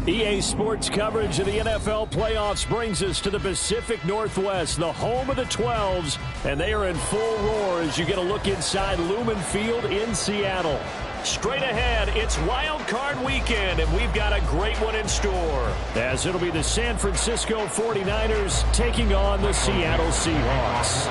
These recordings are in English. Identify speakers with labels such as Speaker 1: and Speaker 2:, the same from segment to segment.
Speaker 1: EA Sports coverage of the NFL playoffs brings us to the Pacific Northwest, the home of the 12s, and they are in full roar as you get a look inside Lumen Field in Seattle. Straight ahead, it's Wild Card Weekend, and we've got a great one in store, as it'll be the San Francisco 49ers taking on the Seattle Seahawks.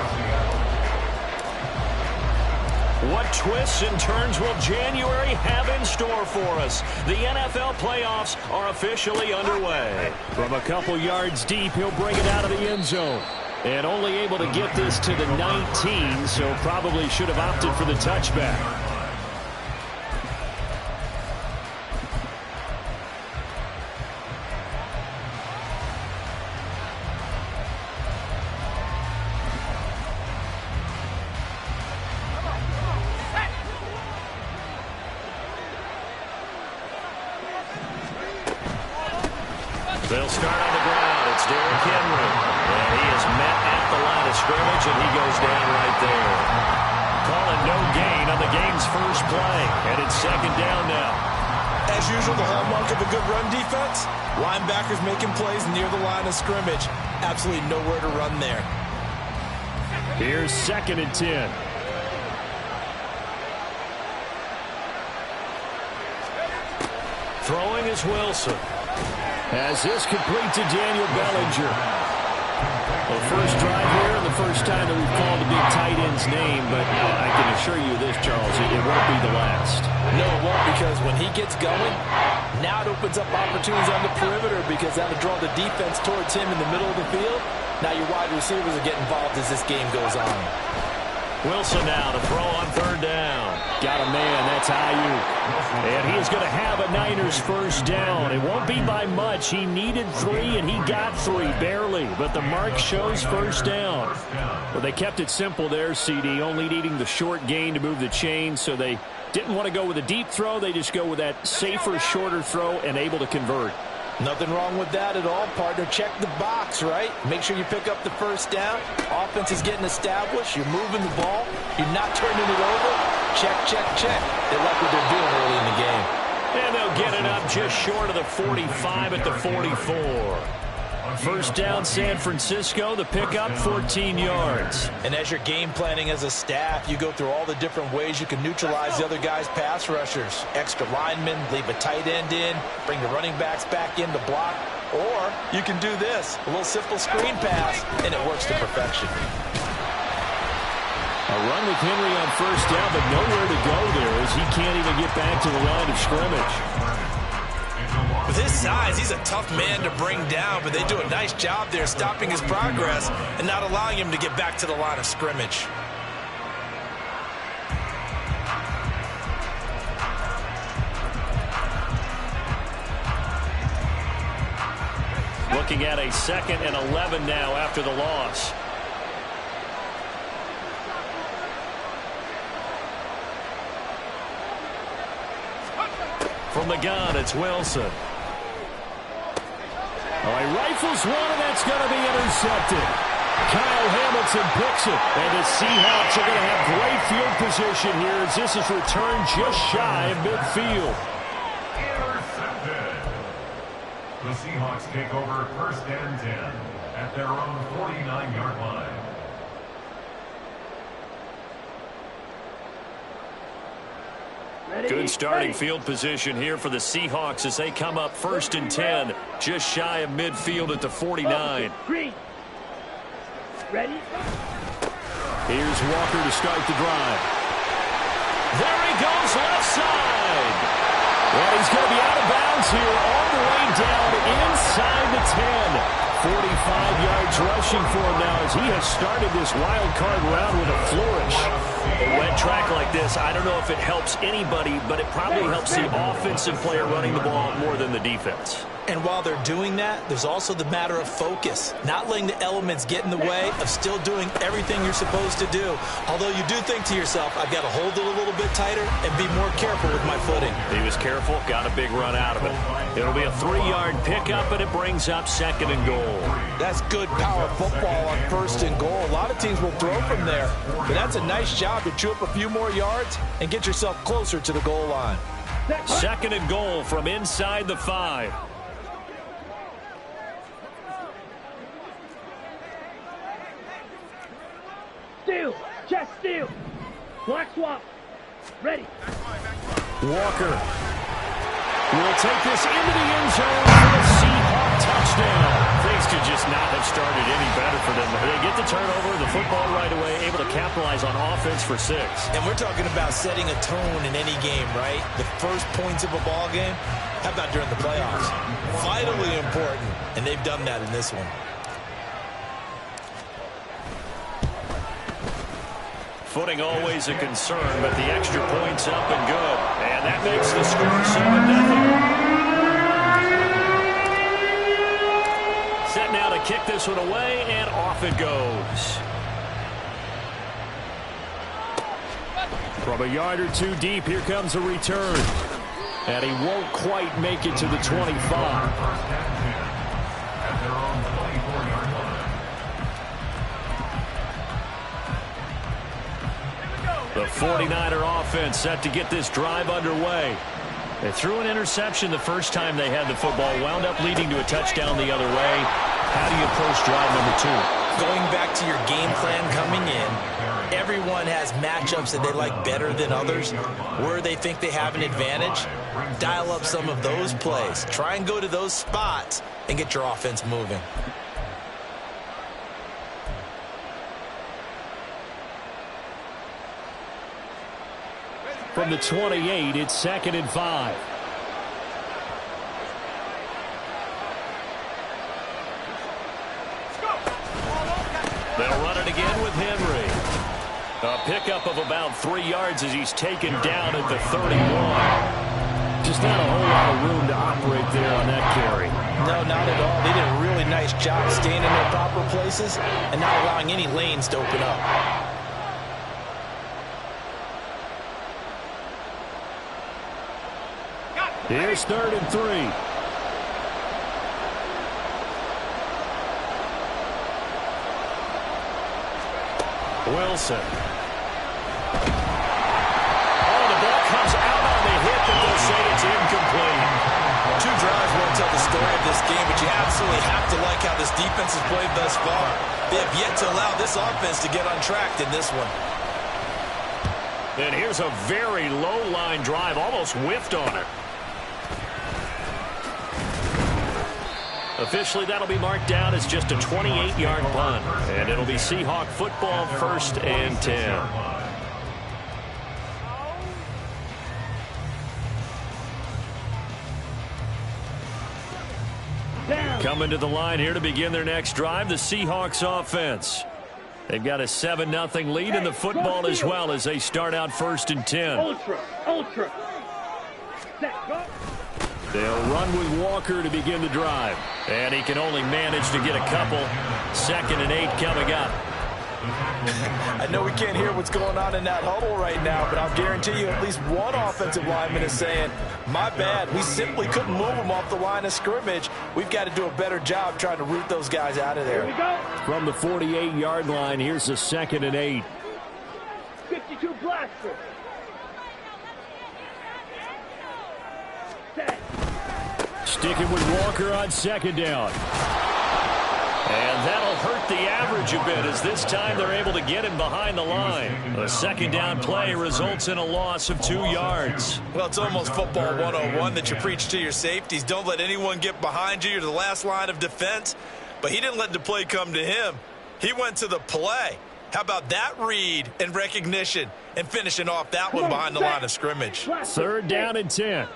Speaker 1: What twists and turns will January have in store for us? The NFL playoffs are officially underway. From a couple yards deep, he'll bring it out of the end zone. And only able to get this to the 19, so probably should have opted for the touchback. They'll start on the ground. It's Derrick Henry. And he is met at the line of scrimmage, and he goes down right there. Calling no gain on the game's first play. And it's second down now.
Speaker 2: As usual, the hallmark of a good run defense, linebackers making plays near the line of scrimmage. Absolutely nowhere to run there.
Speaker 1: Here's 2nd and 10. Throwing is Wilson. As this complete to Daniel Bellinger. Well, first drive here and the first time that we've called a big tight end's name, but I can assure you this, Charles, it won't be the last.
Speaker 2: No, it won't, because when he gets going, now it opens up opportunities on the perimeter because that'll draw the defense towards him in the middle of the field. Now your wide receivers will get involved as this game goes on.
Speaker 1: Wilson now to throw on 3rd down. Got a man, that's Ayuk. And he is going to have a Niners first down. It won't be by much. He needed 3, and he got 3, barely. But the mark shows first down. Well, they kept it simple there, CD, only needing the short gain to move the chain, so they didn't want to go with a deep throw. They just go with that safer, shorter throw and able to convert.
Speaker 2: Nothing wrong with that at all, partner. Check the box, right? Make sure you pick up the first down. Offense is getting established. You're moving the ball. You're not turning it over. Check, check, check. They like what they're doing early in the game.
Speaker 1: And they'll get it up just short of the 45 at the 44. First down, San Francisco. The pickup, 14 yards.
Speaker 2: And as you're game planning as a staff, you go through all the different ways you can neutralize the other guy's pass rushers. Extra linemen, leave a tight end in, bring the running backs back in to block. Or you can do this, a little simple screen pass, and it works to perfection.
Speaker 1: A run with Henry on first down, but nowhere to go there as he can't even get back to the line of scrimmage.
Speaker 2: With his size, he's a tough man to bring down, but they do a nice job there stopping his progress and not allowing him to get back to the line of scrimmage.
Speaker 1: Looking at a 2nd and 11 now after the loss. From the gun, it's Wilson. Oh, he rifles one, and that's going to be intercepted. Kyle Hamilton picks it, and the Seahawks are going to have great field position here as this is returned just shy of midfield.
Speaker 3: Intercepted. The Seahawks take over 1st and 10 at their own 49-yard line.
Speaker 1: Good starting field position here for the Seahawks as they come up 1st and 10, just shy of midfield at the 49.
Speaker 4: Ready?
Speaker 1: Here's Walker to start the drive. There he goes, left side. Well, he's going to be out of bounds here all the way down inside the 10. 45 yards rushing for him now as he has started this wild card round with a flourish. A wet track like this, I don't know if it helps anybody, but it probably helps the offensive player running the ball more than the defense.
Speaker 2: And while they're doing that, there's also the matter of focus. Not letting the elements get in the way of still doing everything you're supposed to do. Although you do think to yourself, I've got to hold it a little bit tighter and be more careful with my footing.
Speaker 1: He was careful, got a big run out of it. It'll be a 3-yard pickup, and it brings up 2nd and goal.
Speaker 2: That's good power football on 1st and goal. A lot of teams will throw from there. But that's a nice job to chew up a few more yards and get yourself closer to the goal line.
Speaker 1: 2nd and goal from inside the 5.
Speaker 4: steal. Chest steal. Black swap. Ready.
Speaker 1: Walker will take this into the end zone for a Seahawk touchdown. Things could just not have started any better for them. They get the turnover, the football right away, able to capitalize on offense for 6.
Speaker 2: And we're talking about setting a tone in any game, right? The first points of a ball game, how about during the playoffs? Vitally important, and they've done that in this one.
Speaker 1: Footing always a concern, but the extra point's up and good. And that makes the score 7-0. Set now to kick this one away, and off it goes. From a yard or two deep, here comes a return. And he won't quite make it to the 25.
Speaker 3: At their own 24-yard line.
Speaker 1: The 49er offense set to get this drive underway. They threw an interception the first time they had the football, wound up leading to a touchdown the other way. How do you approach drive number 2?
Speaker 2: Going back to your game plan coming in, everyone has matchups that they like better than others. Where they think they have an advantage, dial up some of those plays. Try and go to those spots and get your offense moving.
Speaker 1: From the 28, it's 2nd and 5. They'll run it again with Henry. A pickup of about 3 yards as he's taken down at the 31. Just not a whole lot of room to operate there on that carry.
Speaker 2: No, not at all. They did a really nice job staying in their proper places and not allowing any lanes to open up.
Speaker 1: Here's 3rd and 3. Wilson. Oh, the ball comes out on the hit, but they'll say it's incomplete.
Speaker 2: 2 drives won't tell the story of this game, but you absolutely have to like how this defense has played thus far. They have yet to allow this offense to get untracked in this one.
Speaker 1: And here's a very low-line drive, almost whiffed on it. Officially, that'll be marked down as just a 28-yard punt. And it'll be Seahawk football, 1st and 10. Coming to the line here to begin their next drive, the Seahawks offense. They've got a 7-0 lead in the football as well as they start out 1st and 10.
Speaker 4: Ultra. Set, go.
Speaker 1: They'll run with Walker to begin the drive. And he can only manage to get a couple. 2nd and 8 coming up.
Speaker 2: I know we can't hear what's going on in that huddle right now, but I'll guarantee you at least one offensive lineman is saying, my bad, we simply couldn't move them off the line of scrimmage. We've got to do a better job trying to root those guys out of there.
Speaker 4: Here we go.
Speaker 1: From the 48-yard line, here's the 2nd and 8.
Speaker 4: 52 blaster. Set.
Speaker 1: Sticking with Walker on 2nd down. And that'll hurt the average a bit as this time they're able to get him behind the line. A 2nd down play results in a loss of 2 yards.
Speaker 2: Well, it's almost football 101 that you preach to your safeties. Don't let anyone get behind you. You're the last line of defense. But he didn't let the play come to him. He went to the play. How about that read and recognition and finishing off that one behind the line of scrimmage?
Speaker 1: 3rd down and 10.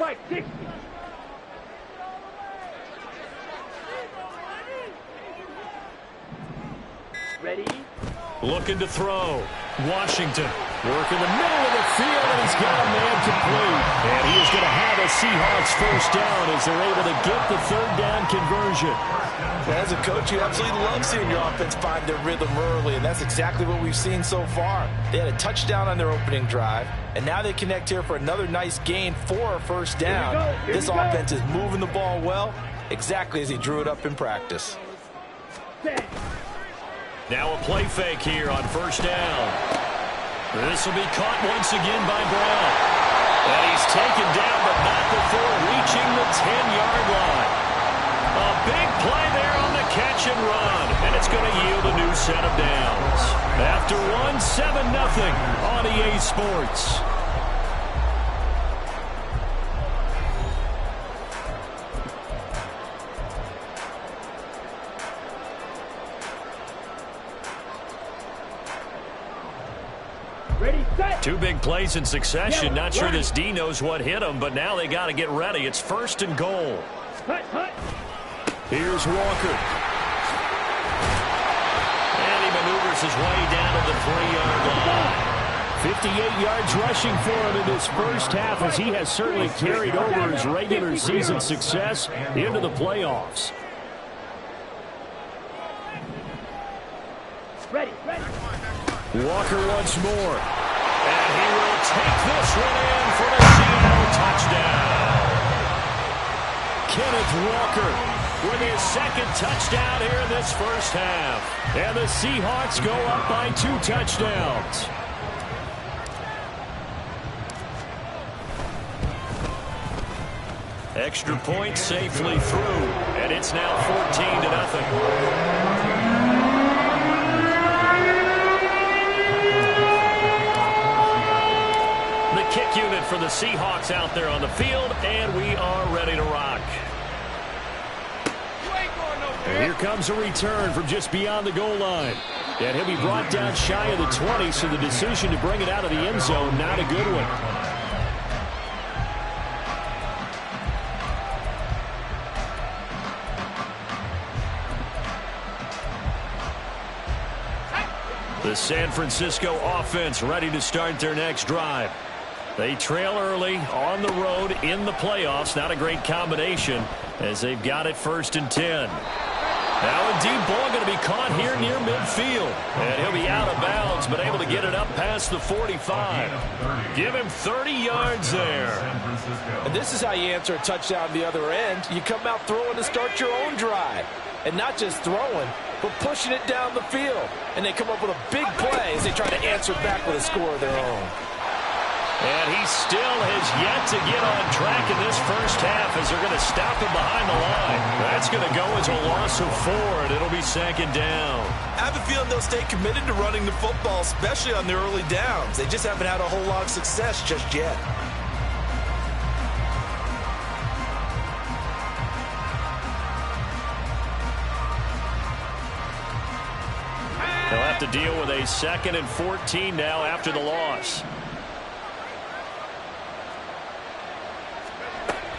Speaker 4: Pic6. Ready?
Speaker 1: Looking to throw. Washington working the middle of the field, and he's got a man complete. And he is going to have a Seahawks 1st down as they're able to get the 3rd down conversion.
Speaker 2: As a coach, you absolutely love seeing your offense find their rhythm early, and that's exactly what we've seen so far. They had a touchdown on their opening drive, and now they connect here for another nice gain for a 1st down. This offense is moving the ball well, exactly as he drew it up in practice.
Speaker 1: Now a play fake here on 1st down. This will be caught once again by Brown. And he's taken down, but not before reaching the 10-yard line. A big play there on the catch and run, and it's going to yield a new set of downs. After one, 7-0 on EA Sports.
Speaker 4: Ready, set.
Speaker 1: Two big plays in succession.
Speaker 4: Yeah,
Speaker 1: Not sure
Speaker 4: right.
Speaker 1: this D knows what hit him, but now they got to get ready. It's 1st and goal.
Speaker 4: Hut, hut.
Speaker 1: Here's Walker. And he maneuvers his way down to the 3-yard line. 58 yards rushing for him in this first half, as he has certainly carried over his regular season success into the playoffs.
Speaker 4: Ready, ready.
Speaker 1: Walker once more. And he will take this one in for the Seattle touchdown. Kenneth Walker with his second touchdown here in this first half. And the Seahawks go up by 2 touchdowns. Extra point safely through. And it's now 14-0. Kick unit for the Seahawks out there on the field, and we are ready to rock. And here comes a return from just beyond the goal line. And he'll be brought down shy of the 20, so the decision to bring it out of the end zone, not a good one. The San Francisco offense ready to start their next drive. They trail early on the road in the playoffs. Not a great combination as they've got it 1st and 10. Now a deep ball going to be caught here near midfield. And he'll be out of bounds, but able to get it up past the 45. Give him 30 yards there.
Speaker 2: And this is how you answer a touchdown the other end. You come out throwing to start your own drive. And not just throwing, but pushing it down the field. And they come up with a big play as they try to answer back with a score of their own.
Speaker 1: And he still has yet to get on track in this first half as they're going to stop him behind the line. That's going to go as a loss of 4, and it'll be 2nd down.
Speaker 2: I have a feeling they'll stay committed to running the football, especially on their early downs. They just haven't had a whole lot of success just yet.
Speaker 1: They'll have to deal with a 2nd and 14 now after the loss.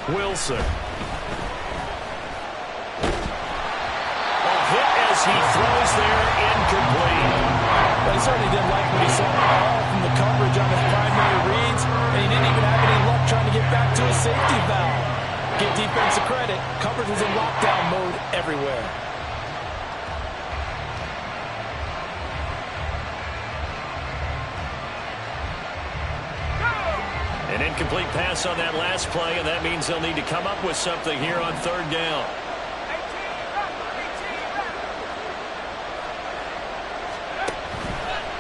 Speaker 1: Wilson. A hit as he throws there, incomplete.
Speaker 2: But he certainly didn't like what he saw all from the coverage on his primary reads, and he didn't even have any luck trying to get back to his safety valve. Give defensive credit. Coverage was in lockdown mode everywhere.
Speaker 1: An incomplete pass on that last play, and that means they'll need to come up with something here on 3rd down.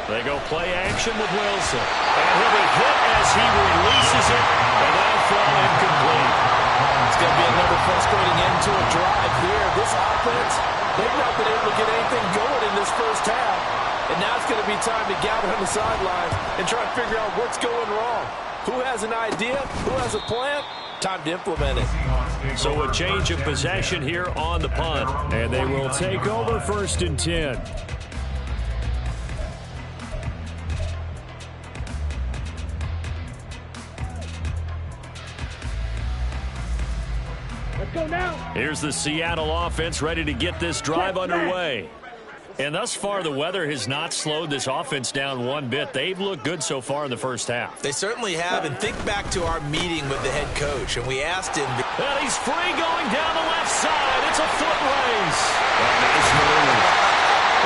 Speaker 1: They go play action with Wilson. And he'll be hit as he releases it, and that'll fall incomplete.
Speaker 2: It's going to be another frustrating end to a drive here. This offense, they've not been able to get anything going in this first half. And now it's going to be time to gather on the sidelines and try to figure out what's going wrong. Who has an idea? Who has a plan? Time to implement it.
Speaker 1: So a change of possession here on the punt. And they will take over 1st and 10.
Speaker 4: Let's go now.
Speaker 1: Here's the Seattle offense ready to get this drive underway. And thus far, the weather has not slowed this offense down one bit. They've looked good so far in the first half.
Speaker 2: They certainly have. And think back to our meeting with the head coach, and we asked him.
Speaker 1: And he's free going down the left side. It's a foot race. Nice move.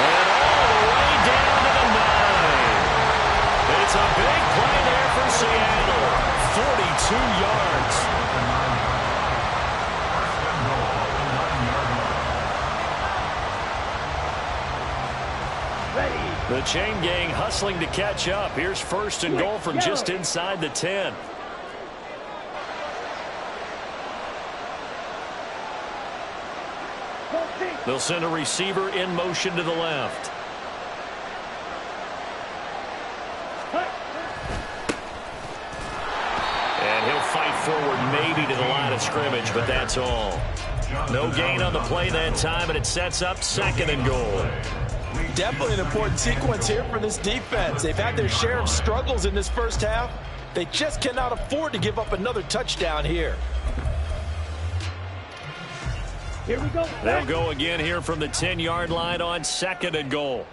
Speaker 1: And all the way down to the 9. It's a big play there for Seattle. 42 yards. The chain gang hustling to catch up. Here's 1st and goal from just inside the 10. They'll send a receiver in motion to the left. And he'll fight forward maybe to the line of scrimmage, but that's all. No gain on the play that time, and it sets up 2nd and goal.
Speaker 2: Definitely an important sequence here for this defense. They've had their share of struggles in this first half. They just cannot afford to give up another touchdown here.
Speaker 4: Here we go.
Speaker 1: They'll go again here from the 10-yard line on 2nd and goal.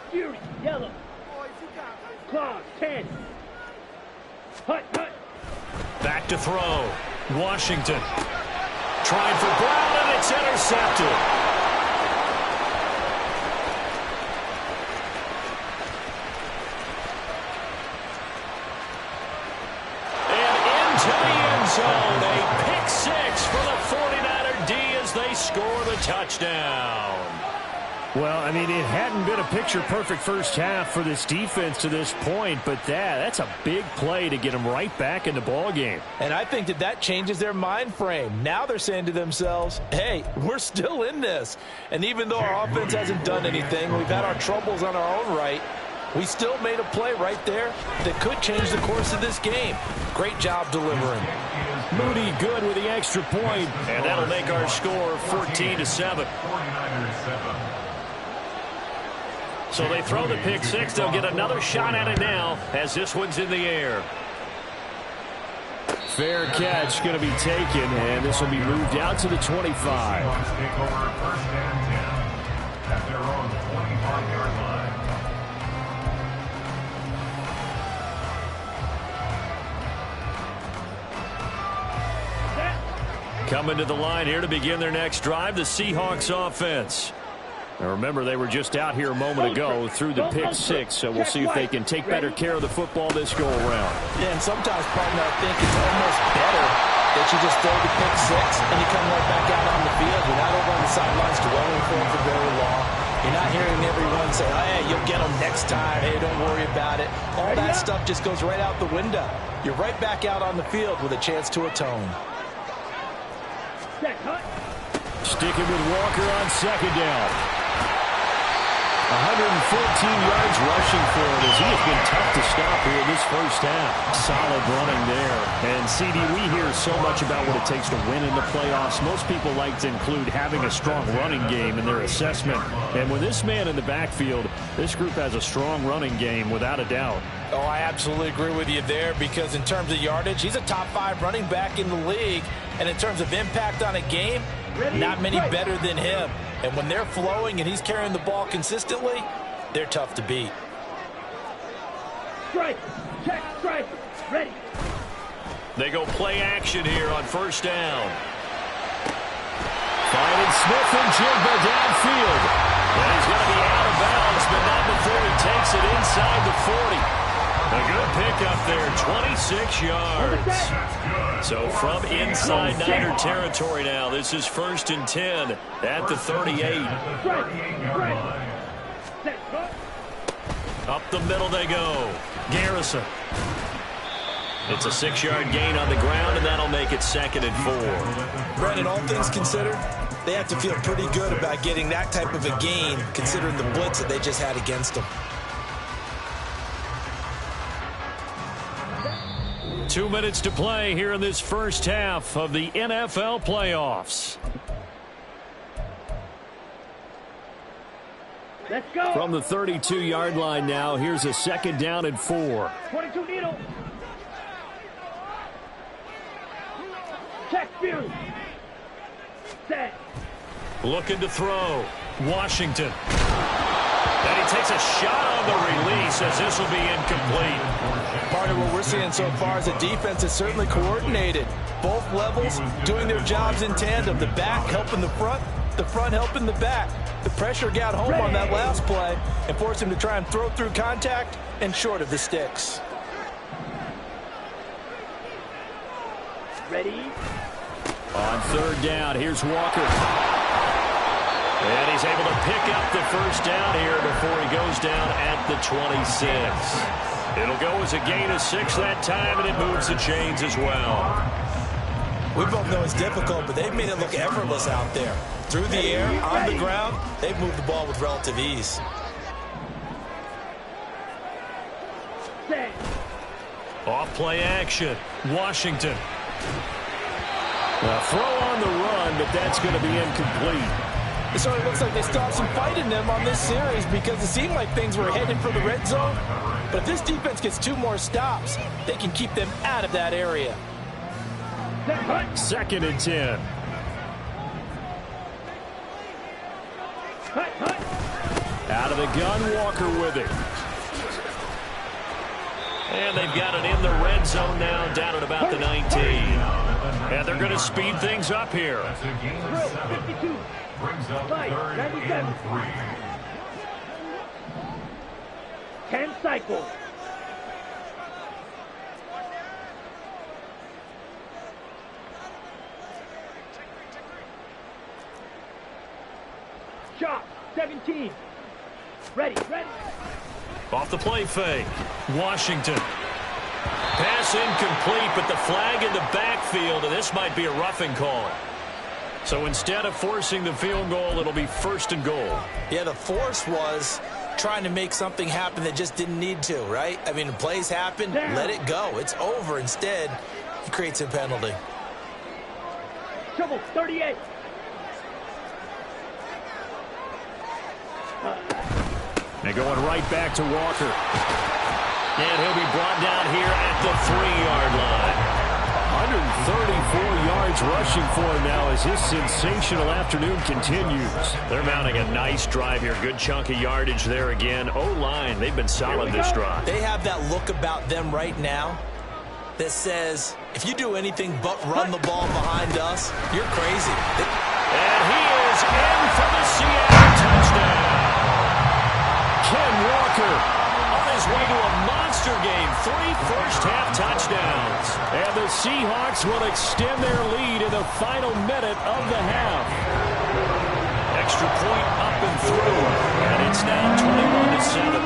Speaker 4: Fury, yellow. Claw, 10. Hut, hut.
Speaker 1: Back to throw. Washington. Trying for Brown, and it's intercepted. And into the end zone. A pick-6 for the 49er D as they score the touchdown.
Speaker 5: Well, I mean, it hadn't been a picture-perfect first half for this defense to this point, but that's a big play to get them right back in the ballgame.
Speaker 2: And I think that changes their mind frame. Now they're saying to themselves, hey, we're still in this. And even though our offense hasn't done anything, we've had our troubles on our own right, we still made a play right there that could change the course of this game. Great job delivering.
Speaker 1: Moody good with the extra point, and that'll make our score 14-7. So they throw the pick-6. They'll get another shot at it now as this one's in the air.
Speaker 5: Fair catch going to be taken, and this will be moved out to the 25.
Speaker 3: Take over 1st and 10 at their own 25-yard line.
Speaker 1: Coming to the line here to begin their next drive, the Seahawks offense. Now remember, they were just out here a moment ago through the pick-6, so we'll see if they can take better care of the football this go-around.
Speaker 2: Yeah, and sometimes, partner, I think it's almost better that you just throw the pick-6 and you come right back out on the field. You're not over on the sidelines dwelling for it for very long. You're not hearing everyone say, oh, hey, you'll get them next time. Hey, don't worry about it. All that stuff just goes right out the window. You're right back out on the field with a chance to atone.
Speaker 5: Sticking with Walker on 2nd down. 114 yards rushing for him as he has been tough to stop here in this first half. Solid running there. And, CD, we hear so much about what it takes to win in the playoffs. Most people like to include having a strong running game in their assessment. And with this man in the backfield, this group has a strong running game without a doubt.
Speaker 2: Oh, I absolutely agree with you there because in terms of yardage, he's a top 5 running back in the league. And in terms of impact on a game, not many better than him. And when they're flowing and he's carrying the ball consistently, they're tough to beat.
Speaker 4: Strike, check, strike, ready.
Speaker 1: They go play action here on 1st down. Finding Smith and Jigba downfield. And he's going to be out of bounds, but not before he takes it inside the 40. A good pickup there, 26 yards. So from inside Niner territory now, this is 1st and 10 at the 38. Up the middle they go. Garrison. It's a 6-yard gain on the ground, and that'll make it 2nd and 4.
Speaker 2: Brandon, all things considered, they have to feel pretty good about getting that type of a gain, considering the blitz that they just had against them.
Speaker 1: 2 minutes to play here in this first half of the NFL playoffs.
Speaker 4: Let's go.
Speaker 5: From the 32-yard line now, here's a 2nd down and 4.
Speaker 4: 22 needle. Check view. Set.
Speaker 1: Looking to throw. Washington. And he takes a shot on the release as this will be incomplete.
Speaker 2: Part of what we're seeing so far is the defense is certainly coordinated. Both levels doing their jobs in tandem. The back helping the front helping the back. The pressure got home on that last play and forced him to try and throw through contact and short of the sticks.
Speaker 4: Ready.
Speaker 5: On 3rd down, here's Walker.
Speaker 1: And he's able to pick up the 1st down here before he goes down at the 26. It'll go as a gain of 6 that time, and it moves the chains as well.
Speaker 2: We both know it's difficult, but they've made it look effortless out there. Through the air, on the ground, they've moved the ball with relative ease.
Speaker 5: Off play action. Washington. Throw on the run, but that's going to be incomplete.
Speaker 2: It sort of looks like they stopped some fight in them on this series because it seemed like things were headed for the red zone. But if this defense gets 2 more stops, they can keep them out of that area.
Speaker 5: 2nd and 10. Out of the gun, Walker with it. And they've got it in the red zone now, down at about the 19. And they're going to speed things up here.
Speaker 4: 52.
Speaker 3: Brings up 3rd and 3.
Speaker 4: 10 cycles. Shot. 17. Ready.
Speaker 5: Off the play fake. Washington. Pass incomplete, but the flag in the backfield, and this might be a roughing call. So instead of forcing the field goal, it'll be 1st and goal.
Speaker 2: Yeah, the force was trying to make something happen that just didn't need to, right? I mean, the plays happen, let it go. It's over. Instead, he creates a penalty.
Speaker 4: Shovel. 38.
Speaker 5: And going right back to Walker. And he'll be brought down here at the 3-yard line. 134 yards rushing for him now as his sensational afternoon continues. They're mounting a nice drive here. Good chunk of yardage there again. O-line, they've been solid this drive.
Speaker 2: They have that look about them right now that says, if you do anything but run the ball behind us, you're crazy.
Speaker 5: And he is in for the Seattle touchdown. Ken Walker on his way to a monster game. 3 first-half touchdowns. And the Seahawks will extend their lead in the final minute of the half. Extra point up and through. And it's now 21-7.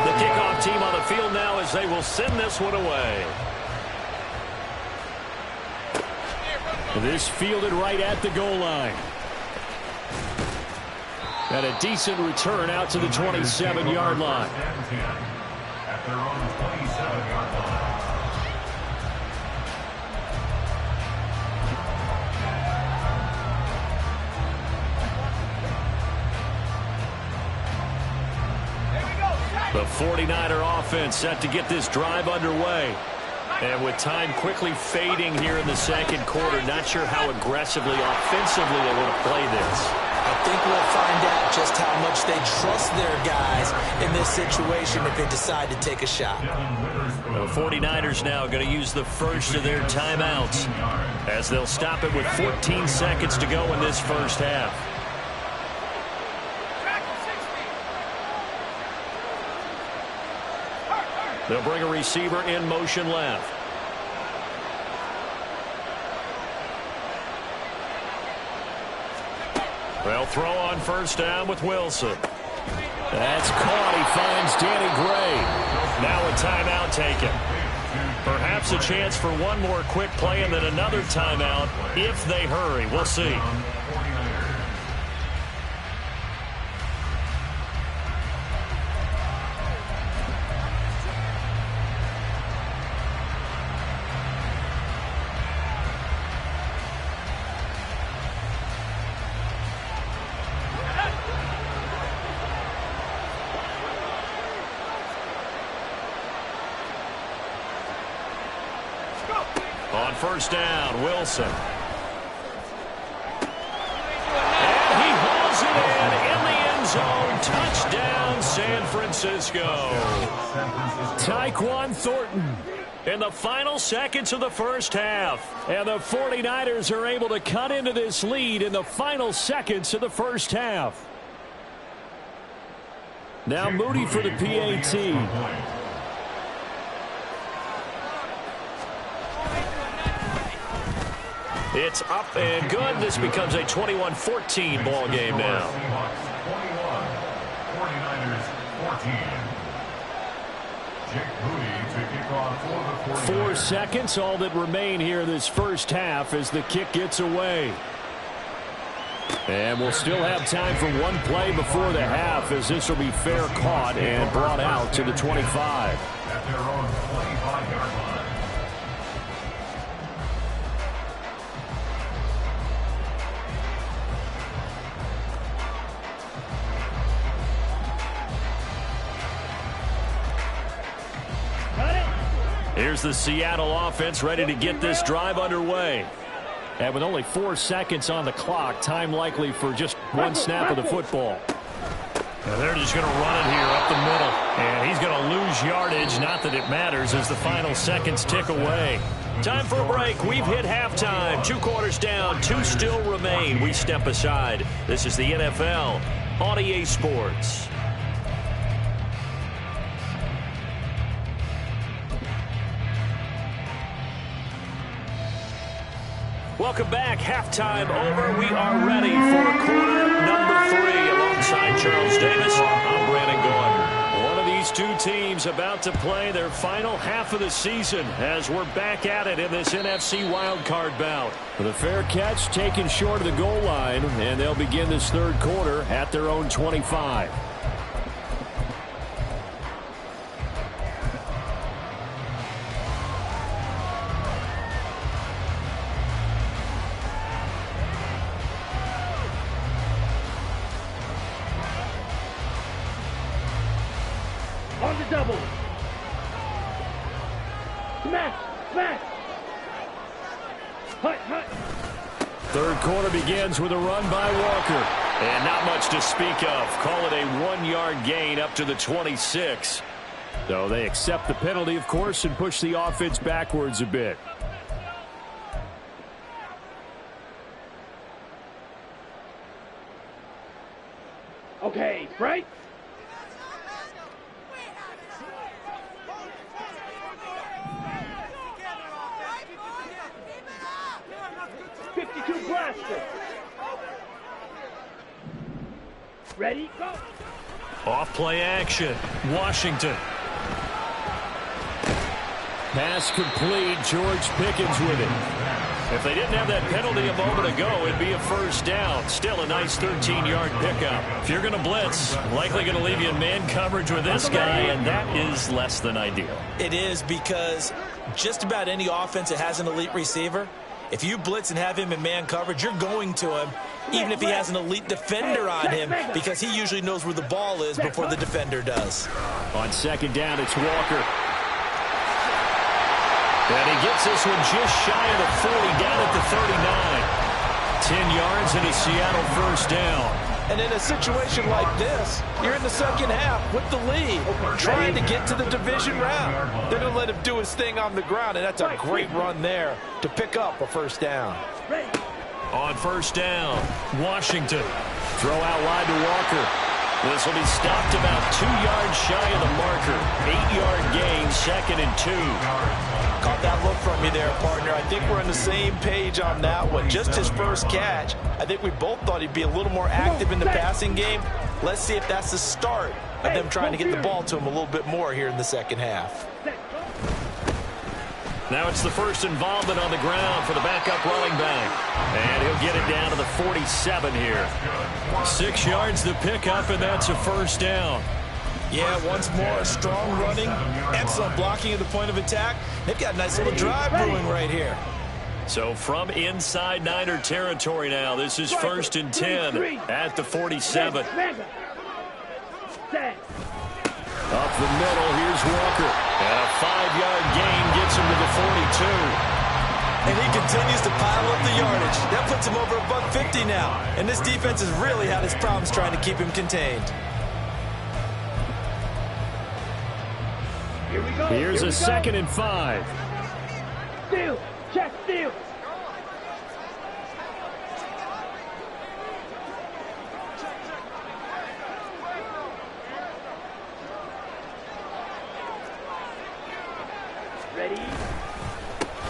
Speaker 5: The kickoff team on the field now as they will send this one away. This fielded right at the goal line. And a decent return out to the 27-yard line.
Speaker 3: At their own 27-yard line.
Speaker 5: The 49er offense set to get this drive underway. And with time quickly fading here in the 2nd quarter, not sure how aggressively, offensively they want to play this.
Speaker 2: I think we'll find out just how much they trust their guys in this situation if they decide to take a shot.
Speaker 5: The 49ers now going to use the first of their timeouts as they'll stop it with 14 seconds to go in this first half. They'll bring a receiver in motion left. They'll throw on first down with Wilson. That's caught. He finds Danny Gray. Now a timeout taken. Perhaps a chance for one more quick play and then another timeout if they hurry. We'll see. On first down, Wilson. And he hauls it in the end zone. Touchdown, San Francisco. Tyquan Thornton in the final seconds of the first half. And the 49ers are able to cut into this lead in the final seconds of the first half. Now Moody for the PAT. It's up and good. This becomes a 21-14 ball game now.
Speaker 3: 21, 49ers 14.
Speaker 5: 4 seconds, all that remain here this first half as the kick gets away. And we'll still have time for one play before the half, as this will be fair caught and brought out to the 25.
Speaker 3: At their own 25-yard line.
Speaker 5: Here's the Seattle offense ready to get this drive underway. And with only 4 seconds on the clock, time likely for just one snap of the football. And they're just going to run it here up the middle. And he's going to lose yardage. Not that it matters as the final seconds tick away. Time for a break. We've hit halftime. 2 quarters down. 2 still remain. We step aside. This is the NFL on EA Sports. Welcome back. Halftime over. We are ready for quarter number 3. Alongside Charles Davis, I'm Brandon Gordon. One of these two teams about to play their final half of the season as we're back at it in this NFC wildcard bout. With a fair catch taken short of the goal line, and they'll begin this third quarter at their own 25.
Speaker 4: On the double. Smash! Smash! Hut! Hut!
Speaker 5: Third quarter begins with a run by Walker. And not much to speak of. Call it a 1-yard gain up to the 26. So they accept the penalty, of course, and push the offense backwards a bit.
Speaker 4: Okay, right? Blaster. Ready, go.
Speaker 5: Off play action. Washington. Pass complete. George Pickens with it. If they didn't have that penalty a moment ago, it'd be a first down. Still a nice 13-yard pickup. If you're going to blitz, likely going to leave you in man coverage with this guy, and that is less than ideal.
Speaker 2: It is, because just about any offense that has an elite receiver, if you blitz and have him in man coverage, you're going to him, even if he has an elite defender on him, because he usually knows where the ball is before the defender does.
Speaker 5: On second down, it's Walker. And he gets this one just shy of the 40, down at the 39. 10 yards and a Seattle first down.
Speaker 2: And in a situation like this, you're in the second half with the lead, trying to get to the division round. They're going to let him do his thing on the ground, and that's a great run there to pick up a first down.
Speaker 5: On first down, Washington. Throw out wide to Walker. This will be stopped about 2 yards shy of the marker. 8-yard gain, 2nd and 2.
Speaker 2: Caught that look from you there, partner. I think we're on the same page on that one. Just his first catch. I think we both thought he'd be a little more active in the passing game. Let's see if that's the start of them trying to get the ball to him a little bit more here in the second half.
Speaker 5: Now it's the first involvement on the ground for the backup running back. And he'll get it down to the 47 here. 6 yards to pick up, and that's a first down.
Speaker 2: Yeah, once more, strong running, excellent blocking at the point of attack. They've got a nice little drive brewing right here.
Speaker 5: So from inside Niner territory now, this is 1st and 10 at the 47. Up the middle, here's Walker. And a 5-yard gain gets him to the 42.
Speaker 2: And he continues to pile up the yardage. That puts him over $150 now. And this defense has really had its problems trying to keep him contained.
Speaker 5: Here's a 2nd and 5.
Speaker 4: Steal. Check steal. Ready?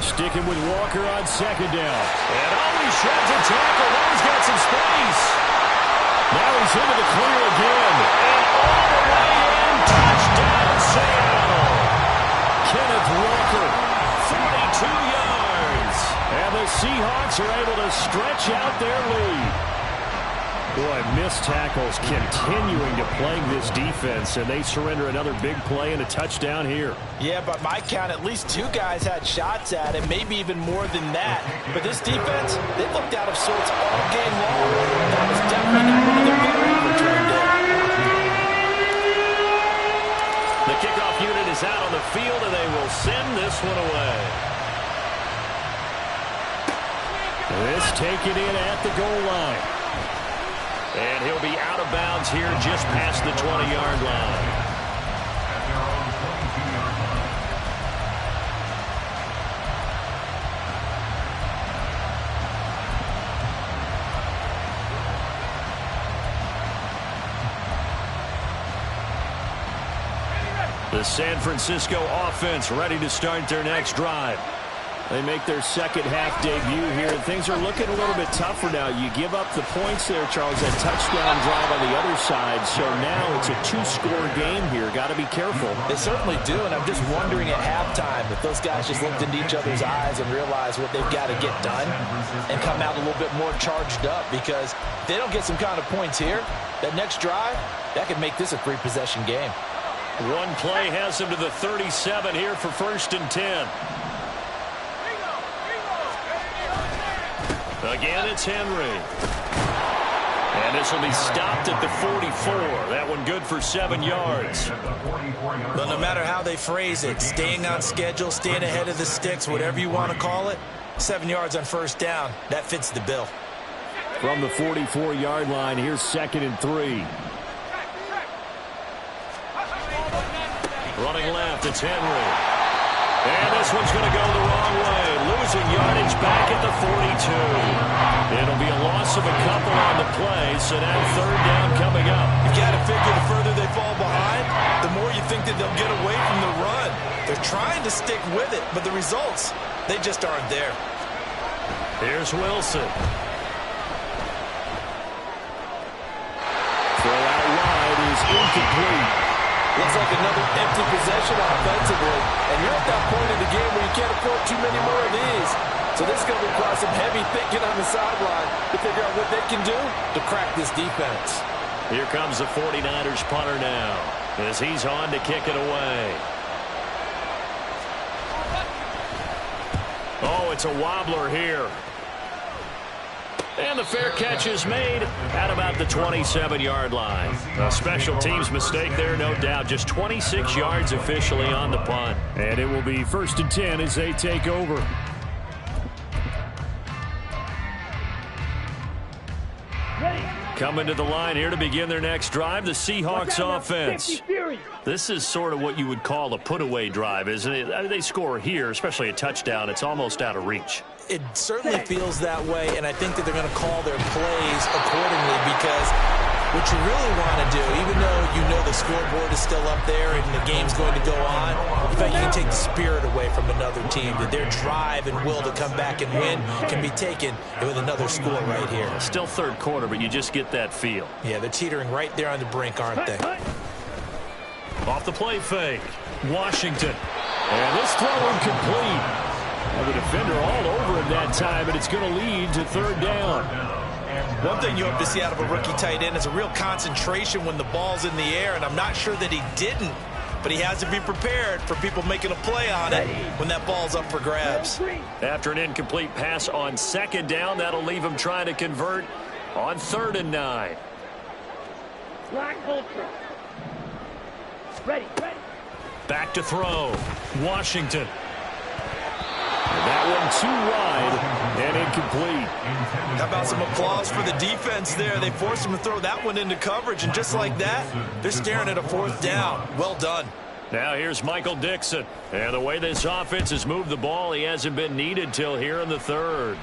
Speaker 5: Sticking with Walker on 2nd down. And always shreds a tackle. Now he's got some space. Now he's into the clear again. And all the way in. Touchdown, Seattle. Seahawks are able to stretch out their lead. Boy, missed tackles continuing to plague this defense, and they surrender another big play and a touchdown here.
Speaker 2: Yeah, by my count, at least 2 guys had shots at it, maybe even more than that. But this defense, they looked out of sorts all game long. That was definitely not one of their better efforts right there.
Speaker 5: The kickoff unit is out on the field, and they will send this one away. This taken in at the goal line. And he'll be out of bounds here just past the 20-yard line. The San Francisco offense ready to start their next drive. They make their second half debut here, and things are looking a little bit tougher now. You give up the points there, Charles, that touchdown drive on the other side. So now it's a 2-score game here. Got to be careful.
Speaker 2: They certainly do, and I'm just wondering at halftime if those guys just looked into each other's eyes and realized what they've got to get done and come out a little bit more charged up, because if they don't get some kind of points here, that next drive, that could make this a 3-possession game.
Speaker 5: One play has them to the 37 here for 1st and 10. Again, it's Henry. And this will be stopped at the 44. That one good for 7 yards.
Speaker 2: But no matter how they phrase it, staying on schedule, staying ahead of the sticks, whatever you want to call it, 7 yards on 1st down, that fits the bill.
Speaker 5: From the 44-yard line, here's 2nd and 3. Running left, it's Henry. And this one's going to go the wrong way. Losing yardage back at the 42. It'll be a loss of a couple on the play, so now 3rd down coming up.
Speaker 2: You've got to figure the further they fall behind, the more you think that they'll get away from the run. They're trying to stick with it, but the results, they just aren't there.
Speaker 5: Here's Wilson. Throw out wide is incomplete.
Speaker 2: Looks like another empty possession offensively. And you're at that point in the game where you can't afford too many more of these. So this is going to require some heavy thinking on the sideline to figure out what they can do to crack this defense.
Speaker 5: Here comes the 49ers punter now, as he's on to kick it away. Oh, it's a wobbler here. And the fair catch is made at about the 27-yard line. A special teams mistake there, no doubt. Just 26 yards officially on the punt. And it will be 1st and 10 as they take over. Coming to the line here to begin their next drive, the Seahawks offense. This is sort of what you would call a put-away drive, isn't it? I mean, they score here, especially a touchdown. It's almost out of reach.
Speaker 2: It certainly feels that way, and I think that they're going to call their plays accordingly, because what you really want to do, even though you know the scoreboard is still up there and the game's going to go on, in fact, you can take the spirit away from another team, that their drive and will to come back and win can be taken with another score right here.
Speaker 5: Still 3rd quarter, but you just get that feel.
Speaker 2: Yeah, they're teetering right there on the brink, aren't they?
Speaker 5: Off the play fake, Washington. And this throw incomplete. The defender all over him that time, and it's going to lead to 3rd down.
Speaker 2: One thing you hope to see out of a rookie tight end is a real concentration when the ball's in the air, and I'm not sure that he didn't, but he has to be prepared for people making a play on it when that ball's up for grabs.
Speaker 5: After an incomplete pass on 2nd down, that'll leave him trying to convert on 3rd and 9.
Speaker 4: Black ultra. Ready.
Speaker 5: Back to throw. Washington. And that one too wide and incomplete.
Speaker 2: How about some applause for the defense there? They forced him to throw that one into coverage, and just like that, they're staring at a 4th down. Well done.
Speaker 5: Now here's Michael Dixon. And the way this offense has moved the ball, he hasn't been needed till here in the 3rd.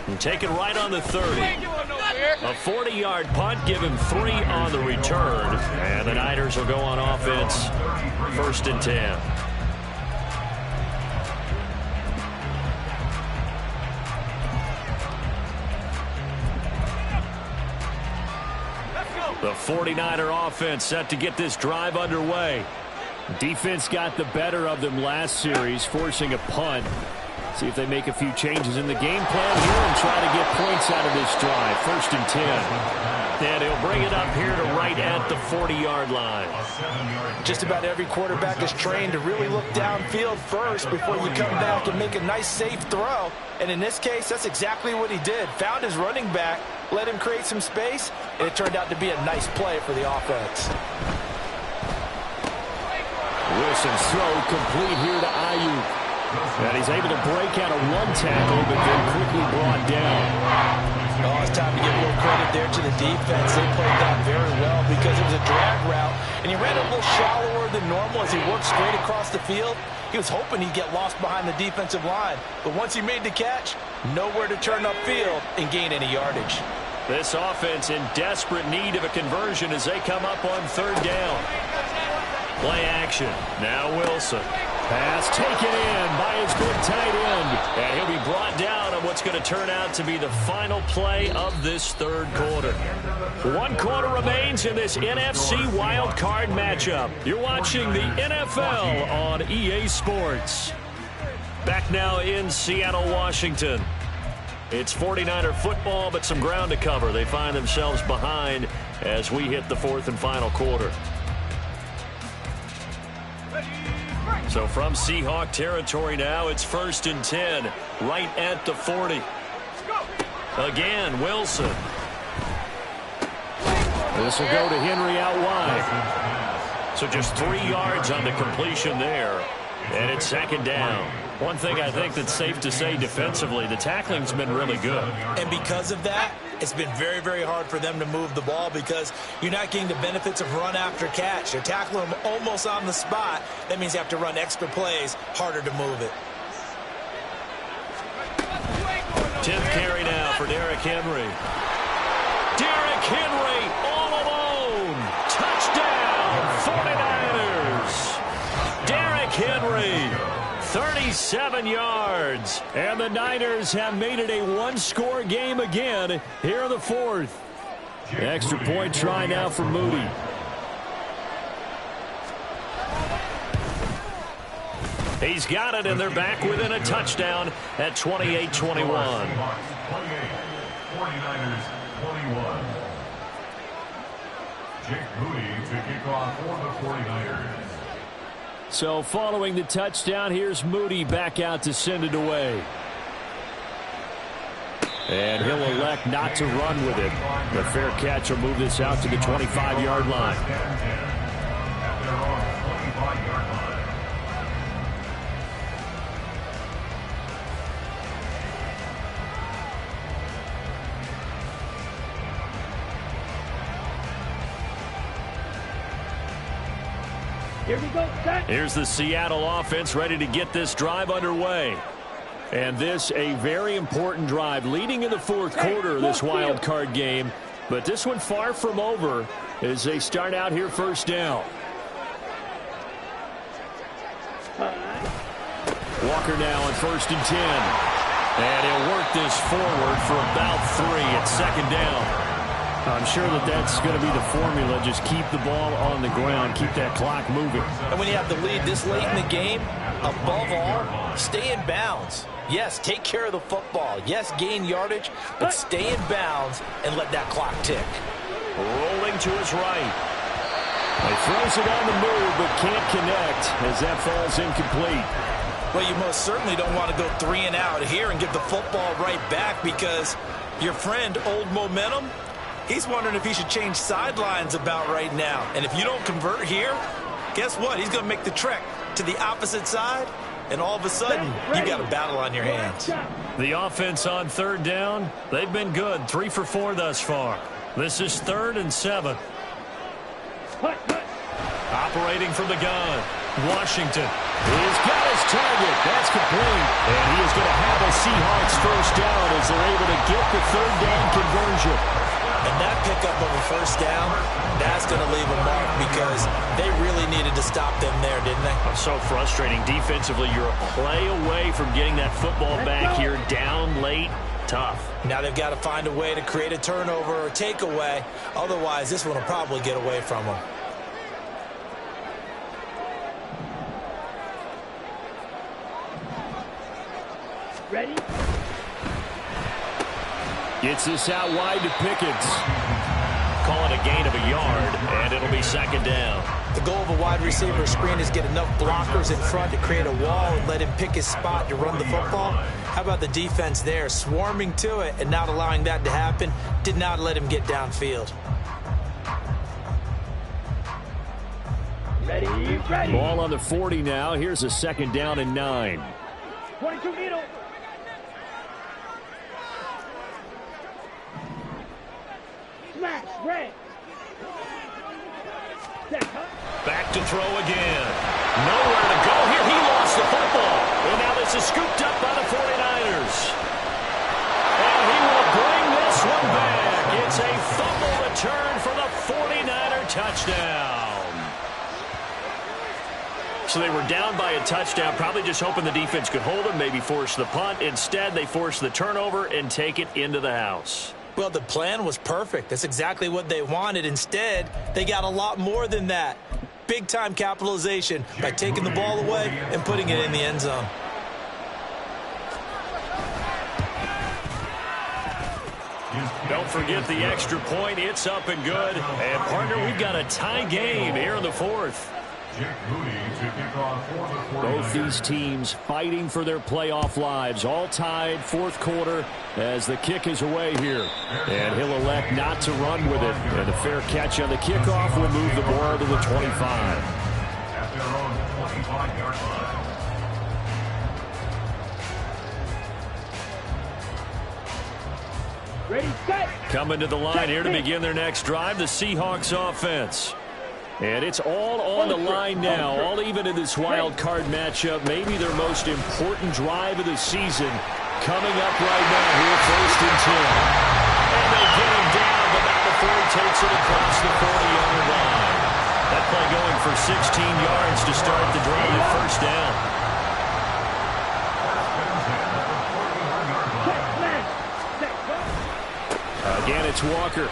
Speaker 5: And taken right on the 30. A 40-yard punt, give him 3 on the return. And the Niners will go on offense, 1st and 10. The 49er offense set to get this drive underway. Defense got the better of them last series, forcing a punt. See if they make a few changes in the game plan here and try to get points out of this drive. 1st and 10. And he'll bring it up here to right at the 40-yard line.
Speaker 2: Just about every quarterback is trained to really look downfield first before you come back and make a nice, safe throw. And in this case, that's exactly what he did. Found his running back, let him create some space, and it turned out to be a nice play for the offense.
Speaker 5: Wilson's throw complete here to Ayuk. And he's able to break out of one tackle, but then quickly brought down.
Speaker 2: Oh, it's time to give a little credit there to the defense. They played that very well because it was a drag route, and he ran a little shallower than normal as he worked straight across the field. He was hoping he'd get lost behind the defensive line, but once he made the catch, nowhere to turn upfield and gain any yardage.
Speaker 5: This offense in desperate need of a conversion as they come up on 3rd down. Play action. Now Wilson. Pass taken in by his big tight end. And he'll be brought down on what's going to turn out to be the final play of this 3rd quarter. 1 quarter remains in this NFC wild card matchup. You're watching the NFL on EA Sports. Back now in Seattle, Washington. It's 49er football, but some ground to cover. They find themselves behind as we hit the 4th and final quarter. So from Seahawk territory now, it's 1st and 10, right at the 40. Again, Wilson. This will go to Henry out wide. So just 3 yards on the completion there, and it's 2nd down. One thing I think that's safe to say defensively, the tackling's been really good.
Speaker 2: And because of that, it's been very, very hard for them to move the ball because you're not getting the benefits of run after catch. You're tackling them almost on the spot. That means you have to run extra plays, harder to move it.
Speaker 5: 10th carry now for Derrick Henry. Derrick Henry all alone. Touchdown, 49ers. Derrick Henry. 37 yards. And the Niners have made it a 1-score game again here in the 4th. Extra point try now for Moody. He's got it, and they're back within a touchdown at 28-21.
Speaker 3: 49ers 21. Jake Moody to kick off for the 49ers.
Speaker 5: So following the touchdown, here's Moody back out to send it away. And he'll elect not to run with it. The fair catch will move this out to the 25-yard line.
Speaker 3: At their own 25-yard line.
Speaker 4: Here we go, set.
Speaker 5: Here's the Seattle offense ready to get this drive underway. And this a very important drive leading in the 4th quarter of this wild card game. But this one far from over as they start out here 1st down. Walker now on 1st and 10. And he'll work this forward for about 3 at 2nd down. I'm sure that's going to be the formula. Just keep the ball on the ground. Keep that clock moving.
Speaker 2: And when you have the lead this late in the game, above all, stay in bounds. Yes, take care of the football. Yes, gain yardage, but stay in bounds and let that clock tick.
Speaker 5: Rolling to his right. He throws it on the move, but can't connect as that falls incomplete.
Speaker 2: Well, you most certainly don't want to go 3 and out here and get the football right back because your friend, Old Momentum, he's wondering if he should change sidelines about right now. And if you don't convert here, guess what? He's going to make the trek to the opposite side, and all of a sudden, you got a battle on your hands.
Speaker 5: The offense on 3rd down, they've been good. 3 for 4 thus far. This is 3rd and 7. Operating from the gun, Washington. He's got his target. That's complete. And he is going to have a Seahawks 1st down as they're able to get the 3rd down conversion.
Speaker 2: And that pickup of a 1st down, that's going to leave a mark because they really needed to stop them there, didn't they?
Speaker 5: So frustrating. Defensively, you're a play away from getting that football back here down late. Tough.
Speaker 2: Now they've got to find a way to create a turnover or takeaway. Otherwise, this one will probably get away from them.
Speaker 5: Gets this out wide to Pickens.
Speaker 1: Call it a gain of a yard, and it'll be second down.
Speaker 2: The goal of a wide receiver screen is get enough blockers in front to create a wall and let him pick his spot to run the football. How about the defense there, swarming to it and not allowing that to happen? Did not let him get downfield.
Speaker 4: Ready.
Speaker 5: Ball on the 40 now. Here's a second down and 9.
Speaker 4: 22 needle. Smash, red.
Speaker 1: Back to throw again. Nowhere to go here. He lost the football. And now this is scooped up by the 49ers. And he will bring this one back. It's a fumble return for the 49er touchdown. So they were down by a touchdown, probably just hoping the defense could hold them, maybe force the punt. Instead, they force the turnover and take it into the house.
Speaker 2: Well, the plan was perfect. That's exactly what they wanted. Instead, they got a lot more than that. Big-time capitalization by taking the ball away and putting it in the end zone.
Speaker 1: Don't forget the extra point. It's up and good. And, partner, we've got a tie game here in the fourth.
Speaker 5: Both these teams fighting for their playoff lives. All tied, fourth quarter, as the kick is away here. And he'll elect not to run with it. And a fair catch on the kickoff will move the ball to the 25.
Speaker 3: At their own 25-yard line.
Speaker 4: Ready, set.
Speaker 1: Coming to the line here to begin their next drive, the Seahawks offense. And it's all on the line now, all even in this wild card matchup. Maybe their most important drive of the season coming up right now here, 1st and 10. And they get him down, but not before he takes it across the 40-yard line. That play going for 16 yards to start the drive at first down.
Speaker 5: Again, it's Walker.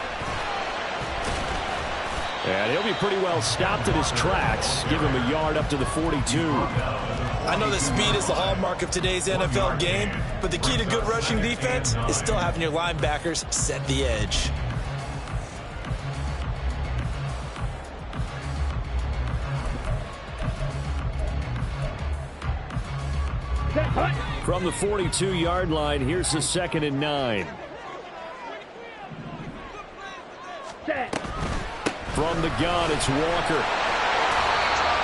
Speaker 5: And he'll be pretty well stopped in his tracks. Give him a yard up to the 42.
Speaker 2: I know that speed is the hallmark of today's NFL game, but the key to good rushing defense is still having your linebackers set the edge.
Speaker 5: From the 42-yard line, here's the 2nd and 9.
Speaker 4: Set.
Speaker 5: From the gun, it's Walker.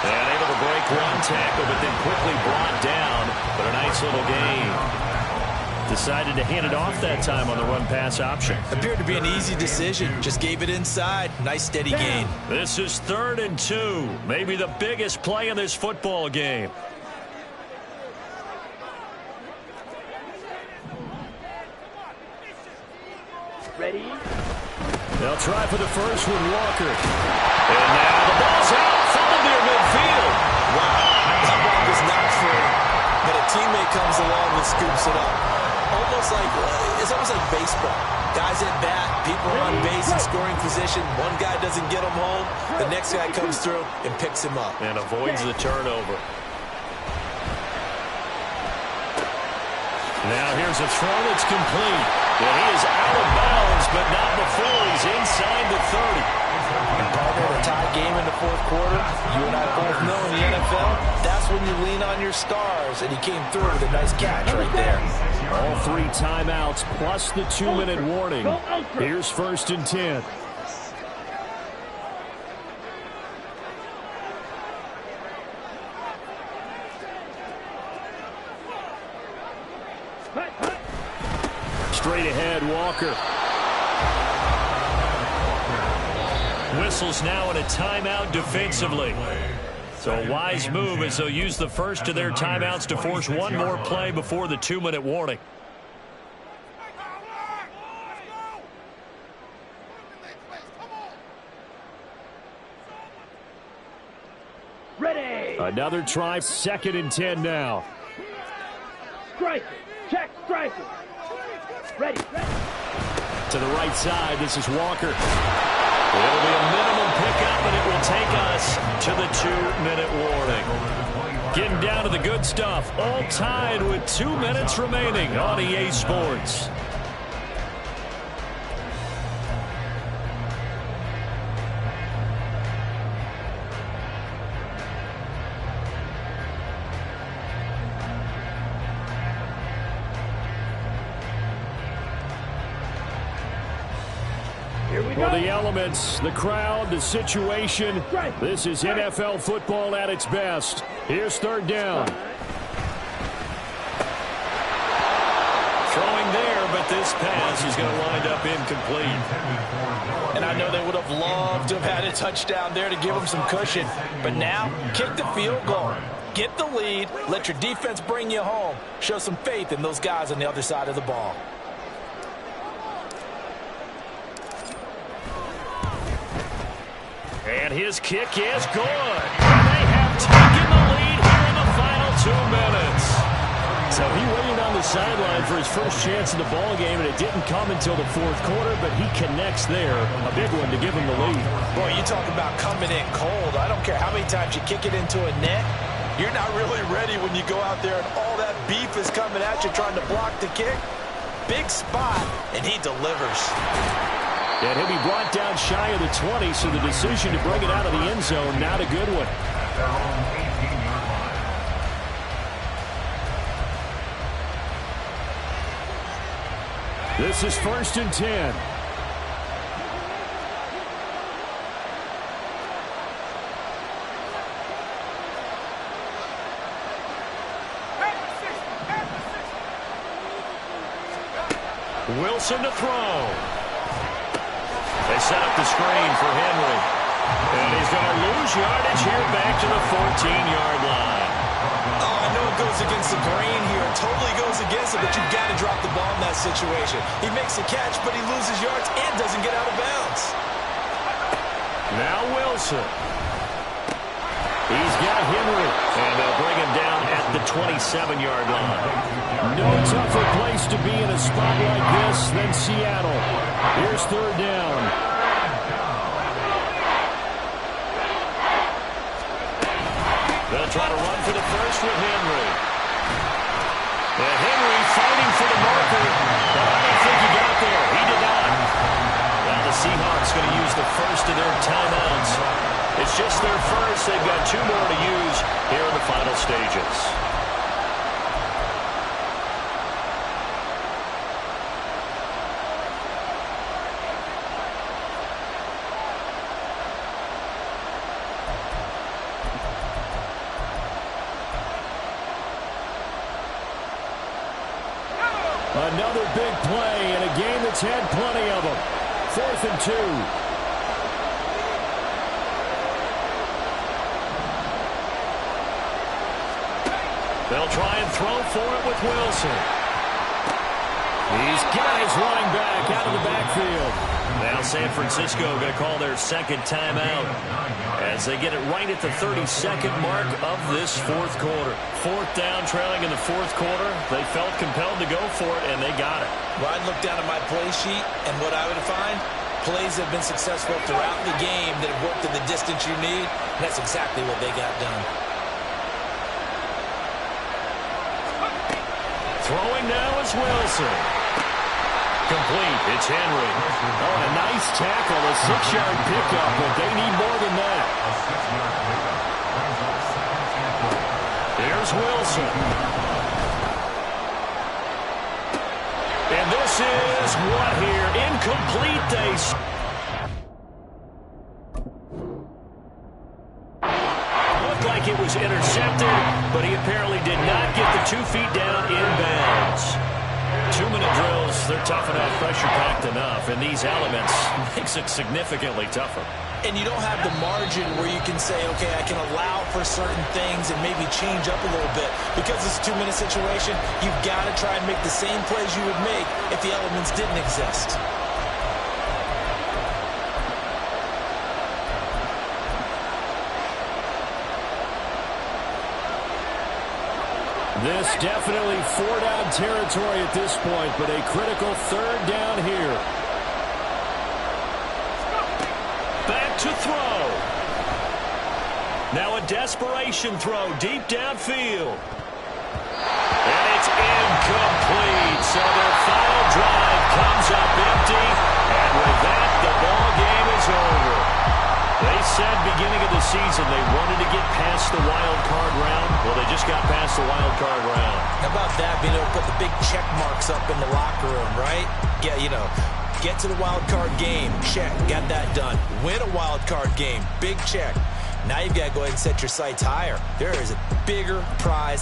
Speaker 1: And able to break one tackle, but then quickly brought down. But a nice little gain.
Speaker 5: Decided to hand it off that time on the run-pass option.
Speaker 2: Appeared to be an easy decision. Just gave it inside. Nice steady gain.
Speaker 1: This is 3rd and 2. Maybe the biggest play in this football game.
Speaker 4: Ready.
Speaker 5: They'll try for the first with Walker.
Speaker 1: And now the ball's out. Fumbled near midfield.
Speaker 2: Wow, that ball was not free. But a teammate comes along and scoops it up. It's almost like baseball. Guys at bat, people on base in scoring position. One guy doesn't get him home. The next guy comes through and picks him up.
Speaker 1: And avoids the turnover.
Speaker 5: Now here's a throw that's complete.
Speaker 1: Well, he is out of bounds, but not before he's inside the 30.
Speaker 2: And partner, a tie game in the fourth quarter. You and I both know in the NFL, that's when you lean on your stars. And he came through with a nice catch right there.
Speaker 5: All 3 timeouts plus the 2-minute warning. Here's 1st and 10. Straight ahead, Walker.
Speaker 1: Whistles now in a timeout defensively. So a wise move as they'll use the first of their timeouts to force one more play before the 2-minute warning.
Speaker 4: Ready.
Speaker 5: Another try, 2nd and 10 now.
Speaker 4: Strike. Check. Strike. Ready.
Speaker 5: To the right side, this is Walker.
Speaker 1: It'll be a minimum pickup, and it will take us to the 2-minute warning. Getting down to the good stuff. All tied with 2 minutes remaining on EA Sports.
Speaker 5: Well, the elements, the crowd, the situation. This is NFL football at its best. Here's third down.
Speaker 1: Throwing there, but this pass is going to wind up incomplete.
Speaker 2: And I know they would have loved to have had a touchdown there to give them some cushion. But now, kick the field goal. Get the lead. Let your defense bring you home. Show some faith in those guys on the other side of the ball.
Speaker 5: And his kick is good. And they have taken the lead here in the final 2 minutes. So he waited on the sideline for his first chance in the ball game, and it didn't come until the fourth quarter, but he connects there. A big one to give him the lead.
Speaker 2: Boy, you talk about coming in cold. I don't care how many times you kick it into a net. You're not really ready when you go out there and all that beef is coming at you trying to block the kick. Big spot, and he delivers.
Speaker 5: And he'll be brought down shy of the 20, so the decision to bring it out of the end zone, not a good one. This is 1st and 10. Wilson to throw. They set up the screen for Henry. And he's going to lose yardage here back to the 14-yard line.
Speaker 2: Oh, I know it goes against the grain here. It totally goes against it, but you've got to drop the ball in that situation. He makes a catch, but he loses yards and doesn't get out of bounds.
Speaker 5: Now Wilson. He's got Henry. And they'll bring him down at the 27-yard line. No tougher place to be in a spot like this than Seattle. Here's third down. They'll try to run for the first with Henry. And Henry fighting for the marker. But I don't think he got there. He did not. Now the Seahawks going to use the first of their timeouts. It's just their first. They've got 2 more to use here in the final stages. Another big play in a game that's had plenty of them. 4th and 2. They'll try and throw for it with Wilson. He's got his running back out of the backfield. Now San Francisco going to call their second timeout as they get it right at the 32nd mark of this fourth quarter. 4th down, trailing in the fourth quarter. They felt compelled to go for it, and they got it.
Speaker 2: Well, I'd look down at my play sheet, and what I would find, plays that have been successful throughout the game that have worked at the distance you need, and that's exactly what they got done.
Speaker 5: Throwing now is Wilson. Complete. It's Henry. Oh, a nice tackle, a 6-yard pickup, but they need more than that. Here's Wilson. And this is what here? Incomplete. They looked like it was intercepted, but he apparently did not get the 2 feet down in bounds. 2-minute drills, they're tough enough, pressure-packed enough, and these elements makes it significantly tougher.
Speaker 2: And you don't have the margin where you can say, okay, I can allow for certain things and maybe change up a little bit. Because it's a 2-minute situation, you've got to try and make the same plays you would make if the elements didn't exist.
Speaker 5: This definitely 4-down territory at this point, but a critical 3rd down here. Back to throw. Now a desperation throw deep downfield. And it's incomplete. So their final drive comes up empty. And with that, the ball game is over. They said beginning of the season they wanted to get past the wild card round. Well, they just got past the wild card round.
Speaker 2: How about that, being able to put the big check marks up in the locker room, right? Yeah, you know, Get to the wild card game. Check. Got that done. Win a wild card game. Big check. Now you've got to go ahead and set your sights higher. There is a bigger prize